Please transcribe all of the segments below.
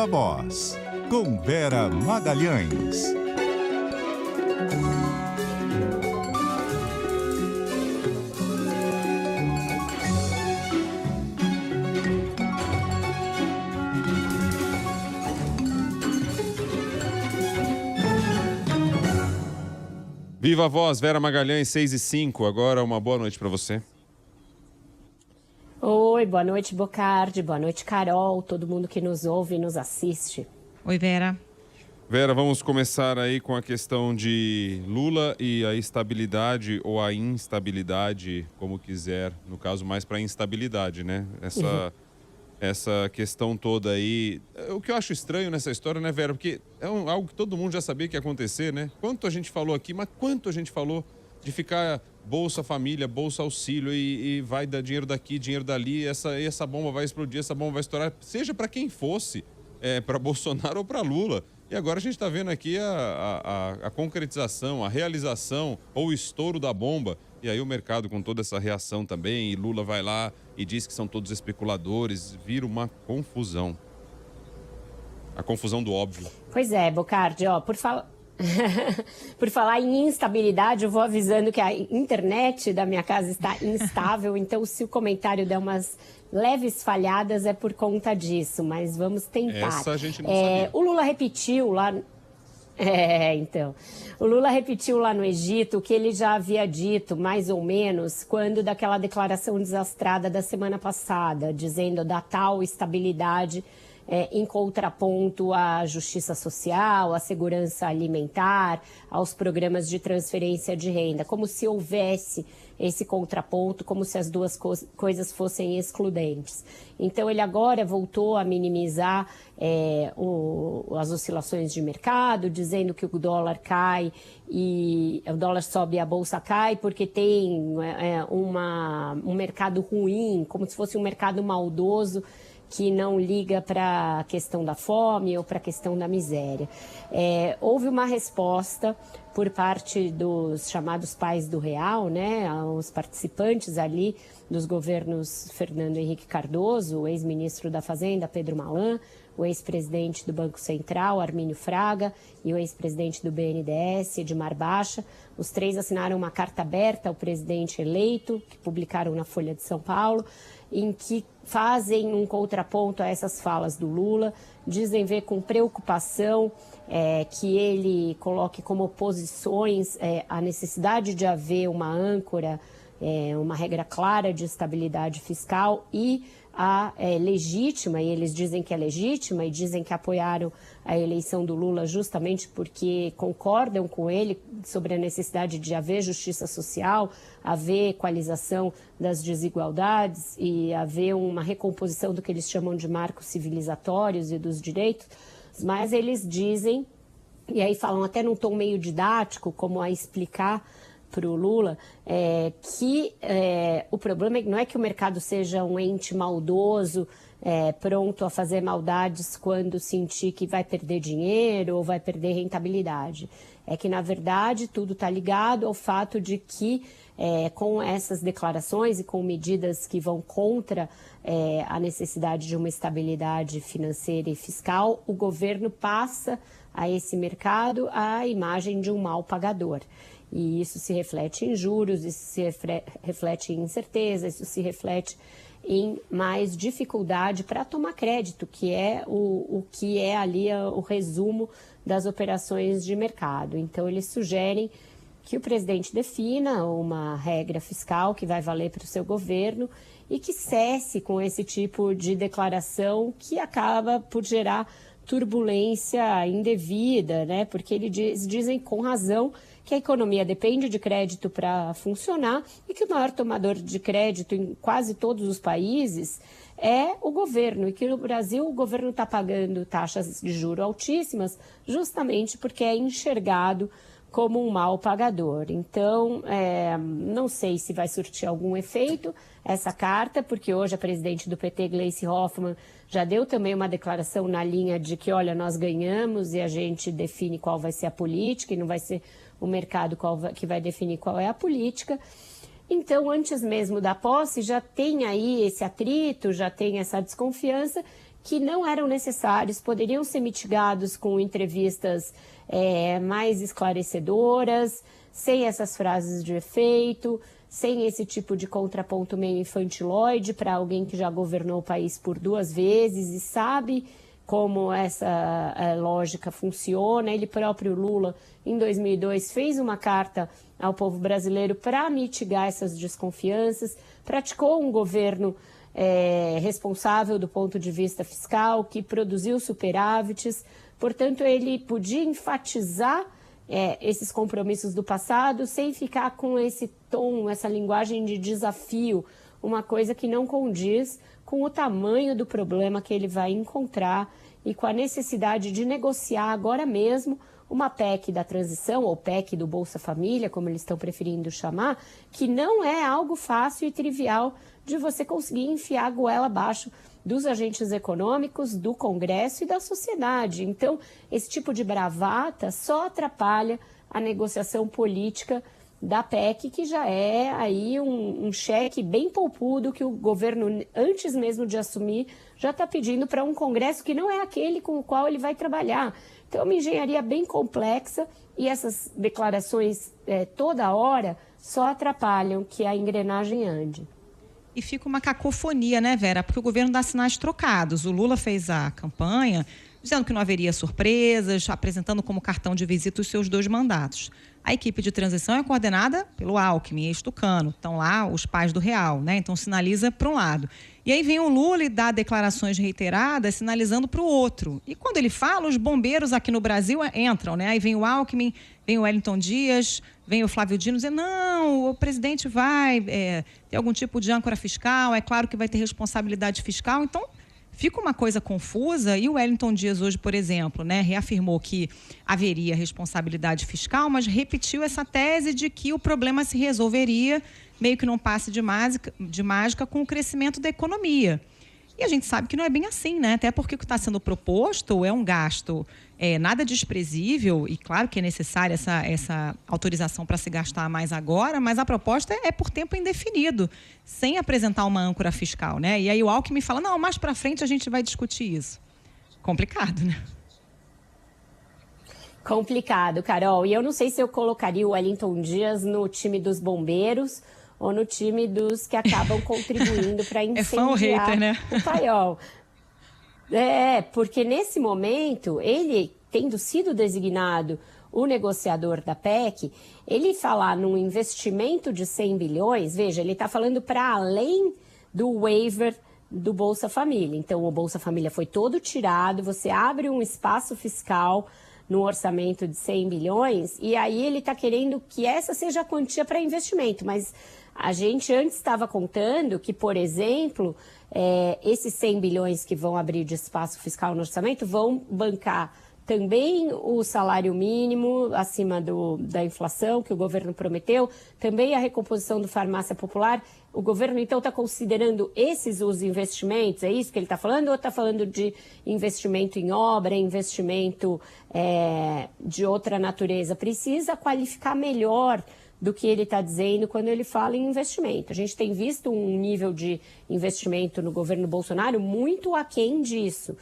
Viva Voz, com Vera Magalhães. Viva Voz, Vera Magalhães, 6h05. Agora uma boa noite para você. Oi, boa noite, Bocardi. Boa noite, Carol. Todo mundo que nos ouve e nos assiste. Oi, Vera. Vera, vamos começar aí com a questão de Lula e a estabilidade ou a instabilidade, como quiser. No caso, mais para instabilidade, né? Essa questão toda aí. O que eu acho estranho nessa história, né, Vera? Porque é algo que todo mundo já sabia que ia acontecer, né? Quanto a gente falou aqui, mas quanto a gente falou de ficar Bolsa Família, Bolsa Auxílio e vai dar dinheiro daqui, dinheiro dali, essa bomba vai explodir, essa bomba vai estourar, seja para quem fosse, para Bolsonaro ou para Lula. E agora a gente está vendo aqui a concretização, a realização ou o estouro da bomba. E aí o mercado com toda essa reação também, e Lula vai lá e diz que são todos especuladores, vira uma confusão. A confusão do óbvio. Pois é, Bocardi, ó, por falar em instabilidade, eu vou avisando que a internet da minha casa está instável, então se o comentário der umas leves falhadas é por conta disso, mas vamos tentar. Essa a gente não sabia. O Lula repetiu lá... então, o Lula repetiu lá no Egito o que ele já havia dito, mais ou menos, quando daquela declaração desastrada da semana passada, dizendo da tal estabilidade em contraponto à justiça social, à segurança alimentar, aos programas de transferência de renda, como se houvesse esse contraponto, como se as duas coisas fossem excludentes. Então, ele agora voltou a minimizar as oscilações de mercado, dizendo que o dólar cai e o dólar sobe e a bolsa cai porque tem um mercado ruim, como se fosse um mercado maldoso, que não liga para a questão da fome ou para a questão da miséria. Houve uma resposta por parte dos chamados pais do real, né, os participantes ali dos governos Fernando Henrique Cardoso, o ex-ministro da Fazenda, Pedro Malan, o ex-presidente do Banco Central, Armínio Fraga, e o ex-presidente do BNDES, Edmar Baixa. Os três assinaram uma carta aberta ao presidente eleito, que publicaram na Folha de São Paulo, em que fazem um contraponto a essas falas do Lula, dizem ver com preocupação que ele coloque como posições a necessidade de haver uma âncora, uma regra clara de estabilidade fiscal e a legítima, e eles dizem que é legítima e dizem que apoiaram a eleição do Lula justamente porque concordam com ele sobre a necessidade de haver justiça social, haver equalização das desigualdades e haver uma recomposição do que eles chamam de marcos civilizatórios e dos direitos, mas eles dizem, e aí falam até num tom meio didático, como a explicar para o Lula, que o problema não é que o mercado seja um ente maldoso, pronto a fazer maldades quando sentir que vai perder dinheiro ou vai perder rentabilidade. É que, na verdade, tudo está ligado ao fato de que, com essas declarações e com medidas que vão contra a necessidade de uma estabilidade financeira e fiscal, o governo passa a esse mercado a imagem de um mal pagador. E isso se reflete em juros, isso se reflete em incerteza, isso se reflete em mais dificuldade para tomar crédito, que é o que é ali o resumo das operações de mercado. Então, eles sugerem que o presidente defina uma regra fiscal que vai valer para o seu governo e que cesse com esse tipo de declaração que acaba por gerar turbulência indevida, né? Porque eles dizem com razão que a economia depende de crédito para funcionar e que o maior tomador de crédito em quase todos os países é o governo, e que no Brasil o governo está pagando taxas de juros altíssimas justamente porque é enxergado como um mal pagador. Então, não sei se vai surtir algum efeito essa carta, porque hoje a presidente do PT, Gleisi Hoffmann, já deu também uma declaração na linha de que, olha, nós ganhamos e a gente define qual vai ser a política e não vai ser o mercado que vai definir qual é a política. Então, antes mesmo da posse, já tem aí esse atrito, já tem essa desconfiança que não eram necessários, poderiam ser mitigados com entrevistas mais esclarecedoras, sem essas frases de efeito, sem esse tipo de contraponto meio infantiloide para alguém que já governou o país por 2 vezes e sabe como essa lógica funciona. Ele próprio, Lula, em 2002, fez uma carta ao povo brasileiro para mitigar essas desconfianças, praticou um governo responsável do ponto de vista fiscal, que produziu superávites, portanto, ele podia enfatizar esses compromissos do passado sem ficar com esse tom, essa linguagem de desafio, uma coisa que não condiz com o tamanho do problema que ele vai encontrar e com a necessidade de negociar agora mesmo uma PEC da transição, ou PEC do Bolsa Família, como eles estão preferindo chamar, que não é algo fácil e trivial de você conseguir enfiar a goela abaixo dos agentes econômicos, do Congresso e da sociedade. Então, esse tipo de bravata só atrapalha a negociação política da PEC, que já é aí um cheque bem poupudo que o governo, antes mesmo de assumir, já está pedindo para um Congresso que não é aquele com o qual ele vai trabalhar. Então, é uma engenharia bem complexa e essas declarações toda hora só atrapalham que a engrenagem ande. E fica uma cacofonia, né, Vera? Porque o governo dá sinais trocados. O Lula fez a campanha dizendo que não haveria surpresas, apresentando como cartão de visita os seus 2 mandatos. A equipe de transição é coordenada pelo Alckmin, ex-tucano. Estão lá os pais do Real, né? Então sinaliza para um lado. E aí vem o Lula e dá declarações reiteradas, sinalizando para o outro. E quando ele fala, os bombeiros aqui no Brasil entram, né? Aí vem o Alckmin, vem o Wellington Dias, vem o Flávio Dino dizendo, não, o presidente vai ter algum tipo de âncora fiscal, é claro que vai ter responsabilidade fiscal. Então, fica uma coisa confusa. E o Wellington Dias hoje, por exemplo, né, reafirmou que haveria responsabilidade fiscal, mas repetiu essa tese de que o problema se resolveria, meio que num passe de mágica com o crescimento da economia. E a gente sabe que não é bem assim, né? Até porque o que está sendo proposto é um gasto nada desprezível, e claro que é necessária essa autorização para se gastar mais agora, mas a proposta é por tempo indefinido, sem apresentar uma âncora fiscal, né? E aí o Alckmin fala, não, mais para frente a gente vai discutir isso. Complicado, né? Complicado, Carol. E eu não sei se eu colocaria o Wellington Dias no time dos bombeiros ou no time dos que acabam contribuindo para incendiar fã ou hater, né? O paiol. Porque nesse momento, ele, tendo sido designado o negociador da PEC, ele falar num investimento de 100 bilhões, veja, ele está falando para além do waiver do Bolsa Família. Então, o Bolsa Família foi todo tirado, você abre um espaço fiscal no orçamento de 100 bilhões, e aí ele está querendo que essa seja a quantia para investimento, mas a gente antes estava contando que, por exemplo, esses 100 bilhões que vão abrir de espaço fiscal no orçamento vão bancar também o salário mínimo acima da inflação que o governo prometeu, também a recomposição do farmácia popular. O governo, então, está considerando os investimentos, é isso que ele está falando, ou está falando de investimento em obra, investimento de outra natureza? Precisa qualificar melhor do que ele está dizendo quando ele fala em investimento. A gente tem visto um nível de investimento no governo Bolsonaro muito aquém disso.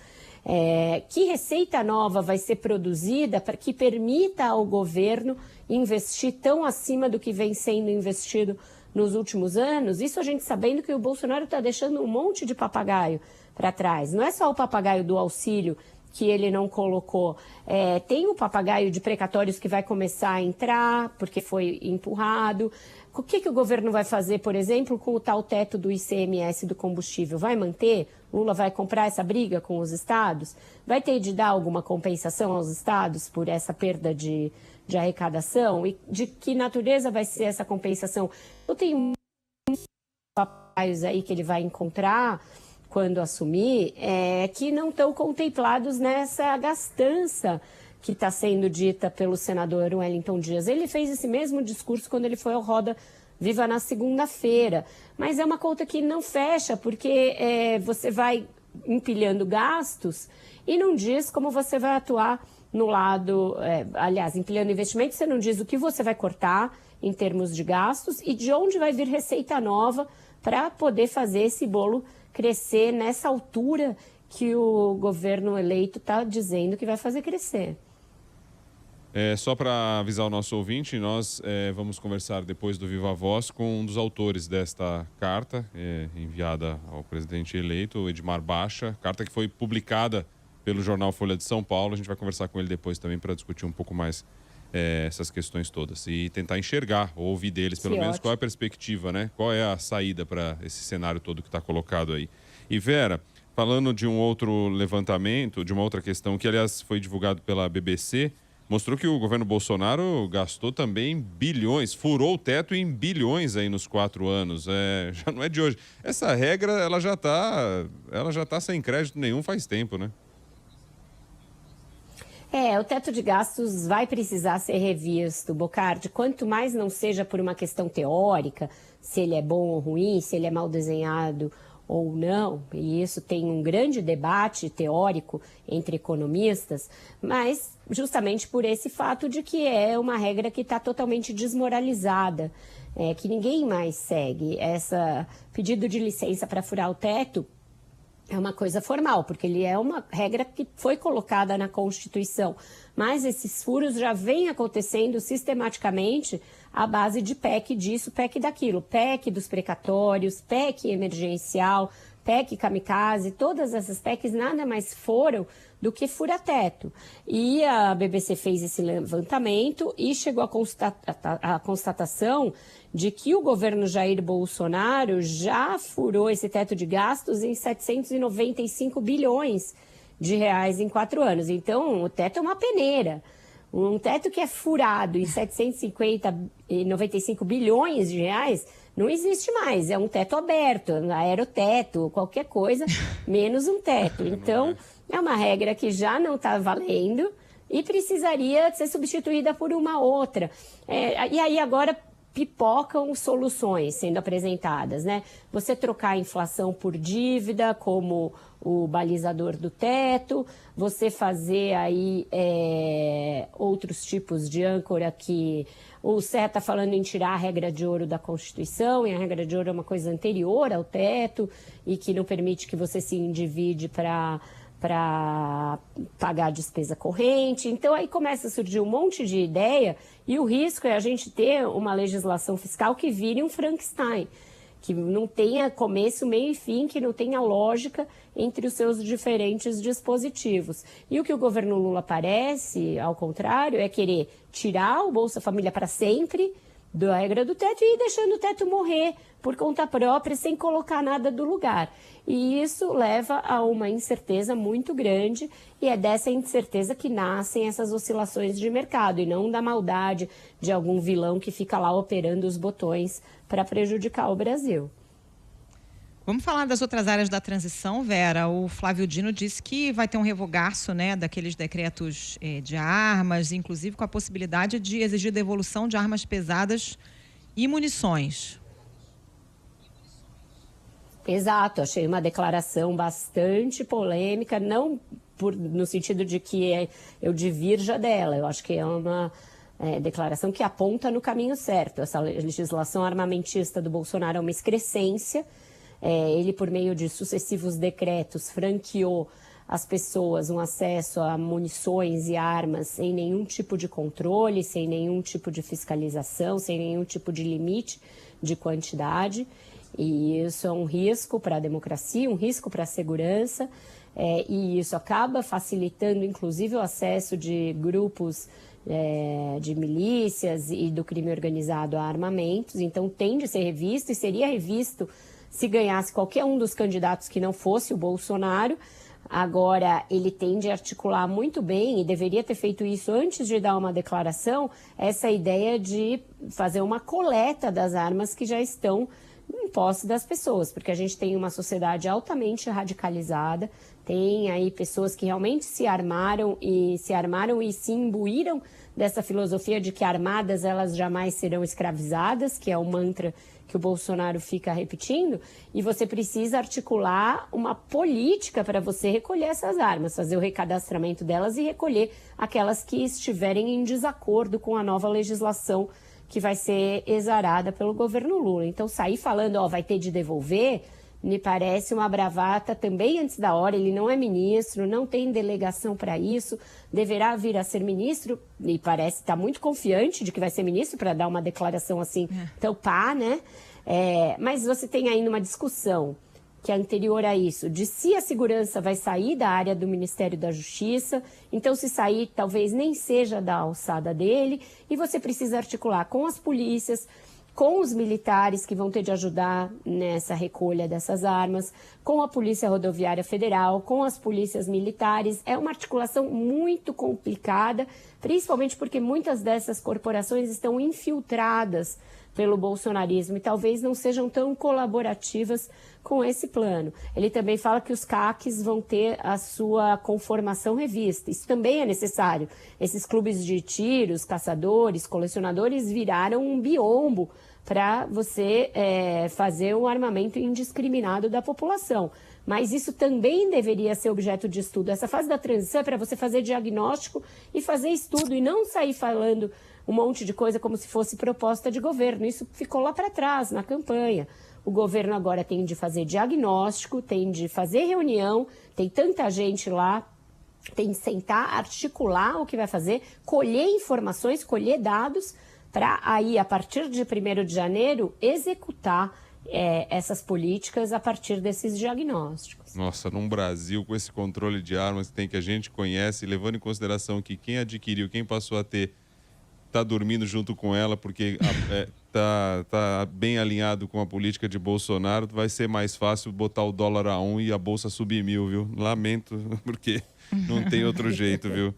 Que receita nova vai ser produzida para que permita ao governo investir tão acima do que vem sendo investido nos últimos anos? Isso a gente sabendo que o Bolsonaro está deixando um monte de papagaio para trás. Não é só o papagaio do auxílio que ele não colocou. Tem o papagaio de precatórios que vai começar a entrar, porque foi empurrado. O que o governo vai fazer, por exemplo, com o tal teto do ICMS do combustível? Vai manter? Lula vai comprar essa briga com os estados? Vai ter de dar alguma compensação aos estados por essa perda de arrecadação? E de que natureza vai ser essa compensação? Eu tenho muitos papagaios aí que ele vai encontrar quando assumir, que não estão contemplados nessa gastança que está sendo dita pelo senador Wellington Dias. Ele fez esse mesmo discurso quando ele foi ao Roda Viva na segunda-feira, mas é uma conta que não fecha, porque você vai empilhando gastos e não diz como você vai atuar no lado, aliás, empilhando investimentos, você não diz o que você vai cortar em termos de gastos e de onde vai vir receita nova para poder fazer esse bolo crescer nessa altura que o governo eleito está dizendo que vai fazer crescer. Só para avisar o nosso ouvinte, nós vamos conversar depois do Viva Voz com um dos autores desta carta enviada ao presidente eleito, o Edmar Baixa, carta que foi publicada pelo jornal Folha de São Paulo. A gente vai conversar com ele depois também para discutir um pouco mais essas questões todas e tentar enxergar, ou ouvir deles pelo menos, qual é a perspectiva, né? Qual é a saída para esse cenário todo que está colocado aí. E Vera, falando de um outro levantamento, de uma outra questão que, aliás, foi divulgado pela BBC, mostrou que o governo Bolsonaro gastou também bilhões, furou o teto em bilhões aí nos 4 anos. Já não é de hoje. Essa regra, ela já tá sem crédito nenhum faz tempo, né? O teto de gastos vai precisar ser revisto, Bocardi. Quanto mais não seja por uma questão teórica, se ele é bom ou ruim, se ele é mal desenhado ou não, e isso tem um grande debate teórico entre economistas, mas justamente por esse fato de que é uma regra que está totalmente desmoralizada, que ninguém mais segue. Essa pedido de licença para furar o teto é uma coisa formal, porque ele é uma regra que foi colocada na Constituição, mas esses furos já vêm acontecendo sistematicamente à base de PEC disso, PEC daquilo, PEC dos precatórios, PEC emergencial, PEC kamikaze, todas essas PECs nada mais foram do que fura-teto. E a BBC fez esse levantamento e chegou à constatação de que o governo Jair Bolsonaro já furou esse teto de gastos em 795 bilhões de reais em 4 anos. Então, o teto é uma peneira. Um teto que é furado em 795 bilhões de reais não existe mais. É um teto aberto, aeroteto, qualquer coisa, menos um teto. Então, é uma regra que já não está valendo e precisaria ser substituída por uma outra. E aí agora pipocam soluções sendo apresentadas, né? Você trocar a inflação por dívida, como o balizador do teto, você fazer aí outros tipos de âncora que o Serra está falando em tirar a regra de ouro da Constituição, e a regra de ouro é uma coisa anterior ao teto e que não permite que você se endivide para pagar a despesa corrente. Então, aí começa a surgir um monte de ideia e o risco é a gente ter uma legislação fiscal que vire um Frankenstein, que não tenha começo, meio e fim, que não tenha lógica entre os seus diferentes dispositivos. E o que o governo Lula parece, ao contrário, é querer tirar o Bolsa Família para sempre da regra do teto e ir deixando o teto morrer por conta própria, sem colocar nada do lugar. E isso leva a uma incerteza muito grande, e é dessa incerteza que nascem essas oscilações de mercado, e não da maldade de algum vilão que fica lá operando os botões para prejudicar o Brasil. Vamos falar das outras áreas da transição, Vera. O Flávio Dino disse que vai ter um revogaço, né, daqueles decretos de armas, inclusive com a possibilidade de exigir devolução de armas pesadas e munições. Exato, achei uma declaração bastante polêmica, não no sentido de que eu divirja dela, eu acho que é uma declaração que aponta no caminho certo. Essa legislação armamentista do Bolsonaro é uma excrescência. Ele, por meio de sucessivos decretos, franqueou às pessoas um acesso a munições e armas sem nenhum tipo de controle, sem nenhum tipo de fiscalização, sem nenhum tipo de limite de quantidade. E isso é um risco para a democracia, um risco para a segurança, e isso acaba facilitando, inclusive, o acesso de grupos de milícias e do crime organizado a armamentos. Então, tem de ser revisto, e seria revisto se ganhasse qualquer um dos candidatos que não fosse o Bolsonaro. Agora, ele tende a articular muito bem, e deveria ter feito isso antes de dar uma declaração, essa ideia de fazer uma coleta das armas que já estão em posse das pessoas, porque a gente tem uma sociedade altamente radicalizada, tem aí pessoas que realmente se armaram e se imbuíram dessa filosofia de que armadas elas jamais serão escravizadas, que é o mantra que o Bolsonaro fica repetindo, e você precisa articular uma política para você recolher essas armas, fazer o recadastramento delas e recolher aquelas que estiverem em desacordo com a nova legislação que vai ser exarada pelo governo Lula. Então, sair falando, ó, vai ter de devolver, me parece uma bravata também antes da hora. Ele não é ministro, não tem delegação para isso, deverá vir a ser ministro, e parece estar muito confiante de que vai ser ministro para dar uma declaração assim, então pá, né? Mas você tem ainda uma discussão que é anterior a isso, de se a segurança vai sair da área do Ministério da Justiça, então se sair talvez nem seja da alçada dele, e você precisa articular com as polícias, com os militares que vão ter de ajudar nessa recolha dessas armas, com a Polícia Rodoviária Federal, com as polícias militares. É uma articulação muito complicada, principalmente porque muitas dessas corporações estão infiltradas pelo bolsonarismo e talvez não sejam tão colaborativas com esse plano. Ele também fala que os CACs vão ter a sua conformação revista. Isso também é necessário. Esses clubes de tiros, caçadores, colecionadores viraram um biombo para você fazer um armamento indiscriminado da população. Mas isso também deveria ser objeto de estudo. Essa fase da transição é para você fazer diagnóstico e fazer estudo e não sair falando um monte de coisa como se fosse proposta de governo. Isso ficou lá para trás, na campanha. O governo agora tem de fazer diagnóstico, tem de fazer reunião, tem tanta gente lá, tem de sentar, articular o que vai fazer, colher informações, colher dados, para aí, a partir de 1º de janeiro, executar essas políticas a partir desses diagnósticos. Nossa, num Brasil com esse controle de armas que a gente conhece, levando em consideração que quem adquiriu, quem passou a ter, está dormindo junto com ela porque tá bem alinhado com a política de Bolsonaro, vai ser mais fácil botar o dólar a 1 e a bolsa subir 1.000, viu? Lamento, porque não tem outro jeito, viu?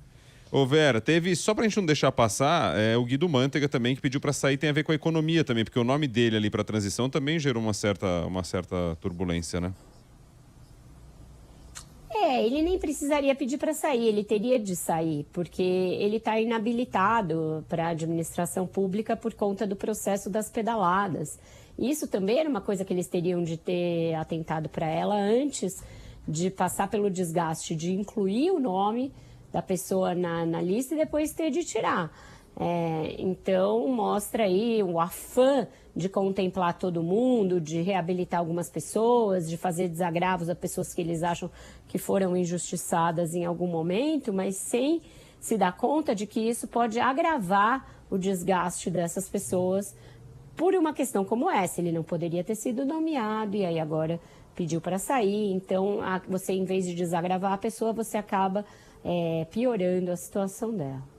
Ô Vera, teve, só pra gente não deixar passar, o Guido Mantega também que pediu para sair, tem a ver com a economia também, porque o nome dele ali para transição também gerou uma certa turbulência, né? Ele nem precisaria pedir para sair, ele teria de sair, porque ele está inabilitado para a administração pública por conta do processo das pedaladas. Isso também era uma coisa que eles teriam de ter atentado para ela antes de passar pelo desgaste de incluir o nome da pessoa na lista e depois ter de tirar. Então, mostra aí o afã de contemplar todo mundo, de reabilitar algumas pessoas, de fazer desagravos a pessoas que eles acham que foram injustiçadas em algum momento, mas sem se dar conta de que isso pode agravar o desgaste dessas pessoas por uma questão como essa. Ele não poderia ter sido nomeado e aí agora pediu para sair. Então, você, em vez de desagravar a pessoa, você acaba piorando a situação dela.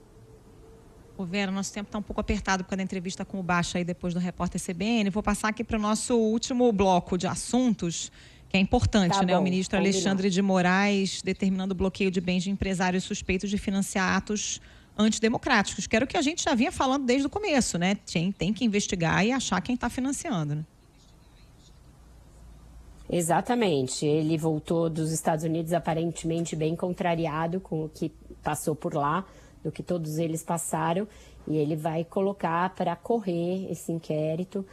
Ô Vera, nosso tempo está um pouco apertado por causa da entrevista com o Baixa aí depois do repórter CBN. Vou passar aqui para o nosso último bloco de assuntos, que é importante, né? Bom, o ministro Alexandre de Moraes determinando o bloqueio de bens de empresários suspeitos de financiar atos antidemocráticos, que era o que a gente já vinha falando desde o começo, né? Tem que investigar e achar quem está financiando, né? Exatamente. Ele voltou dos Estados Unidos aparentemente bem contrariado com o que passou por lá, do que todos eles passaram, e ele vai colocar para correr esse inquérito,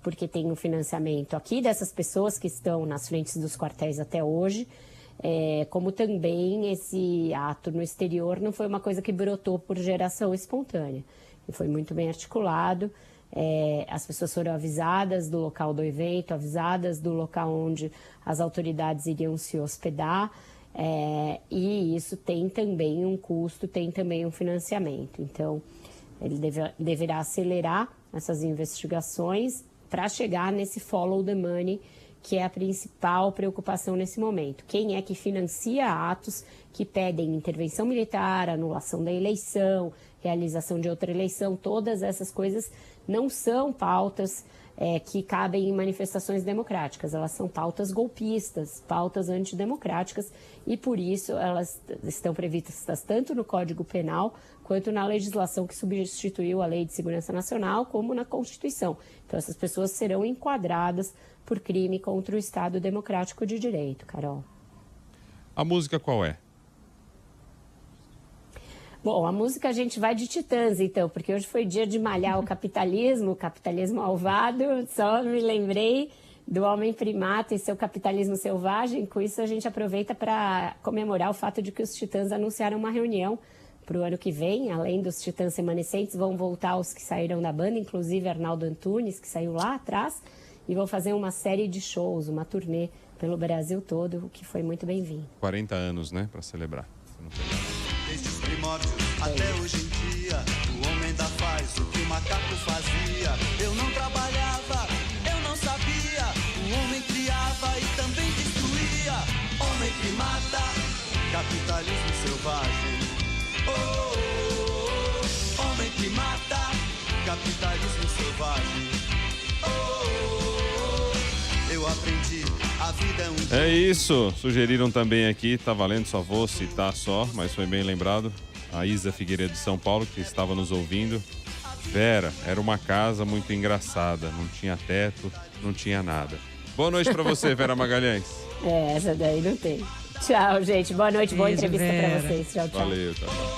porque tem um financiamento aqui dessas pessoas que estão nas frentes dos quartéis até hoje, como também esse ato no exterior não foi uma coisa que brotou por geração espontânea, e foi muito bem articulado. As pessoas foram avisadas do local do evento, avisadas do local onde as autoridades iriam se hospedar, e isso tem também um custo, tem também um financiamento. Então, ele deverá acelerar essas investigações para chegar nesse follow the money, que é a principal preocupação nesse momento. Quem é que financia atos que pedem intervenção militar, anulação da eleição, realização de outra eleição? Todas essas coisas não são pautas que cabem em manifestações democráticas, elas são pautas golpistas, pautas antidemocráticas, e por isso elas estão previstas tanto no Código Penal quanto na legislação que substituiu a Lei de Segurança Nacional, como na Constituição. Então essas pessoas serão enquadradas por crime contra o Estado Democrático de Direito, Carol. A música qual é? Bom, a música a gente vai de Titãs, então, porque hoje foi dia de malhar o capitalismo malvado. Só me lembrei do homem primata e seu capitalismo selvagem. Com isso, a gente aproveita para comemorar o fato de que os Titãs anunciaram uma reunião para o ano que vem. Além dos Titãs Remanescentes, vão voltar os que saíram da banda, inclusive Arnaldo Antunes, que saiu lá atrás, e vão fazer uma série de shows, uma turnê pelo Brasil todo, o que foi muito bem-vindo. 40 anos, né, para celebrar. Desde os primórdios até hoje em dia, o homem ainda faz o que o macaco fazia. Eu não trabalhava, eu não sabia. O homem criava e também destruía. Homem que mata, capitalismo selvagem. Oh, oh, oh. Homem que mata, capitalismo selvagem. Oh, oh, oh. Eu aprendi, a vida é um... É isso, sugeriram também aqui, tá valendo, só vou citar só, mas foi bem lembrado, a Isa Figueiredo de São Paulo, que estava nos ouvindo. Vera, era uma casa muito engraçada, não tinha teto, não tinha nada. Boa noite pra você, Vera Magalhães. Essa daí não tem. Tchau, gente. Boa noite, boa Beijo, entrevista Vera. pra vocês. Tchau, tchau. Valeu, tá.